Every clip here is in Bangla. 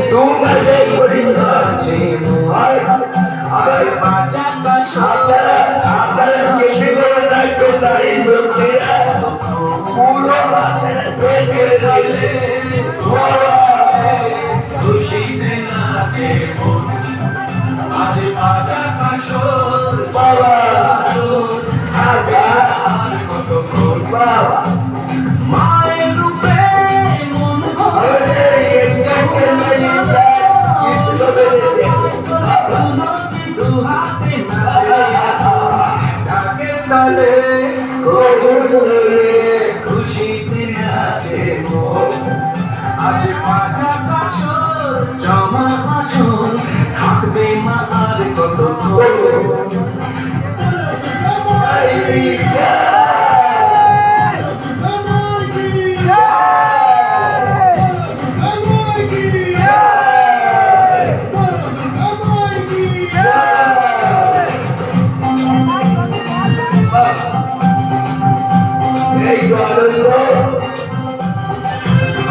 তোমাদের পরিণাছে আর বাঁচা আপনারা কেটে করে রাখবেন নাই লোকেরা পুরো খুশিতে নাচে আজ বাজা কাশর বাবা হবে আর কত বাবা মায়ের রূপে মন ভরে দুহাতে ঢাকে তালে খুশিতে নাচে আজ বাজা কাশর জমা আসর থাকবে মা আর কত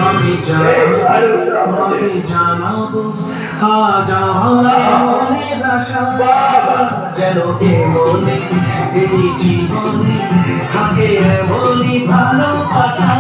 আমি জানাবো আজ আমার মনের আশা যেন এমনি এই জীবনে থাকে এমনই ভালোবাসা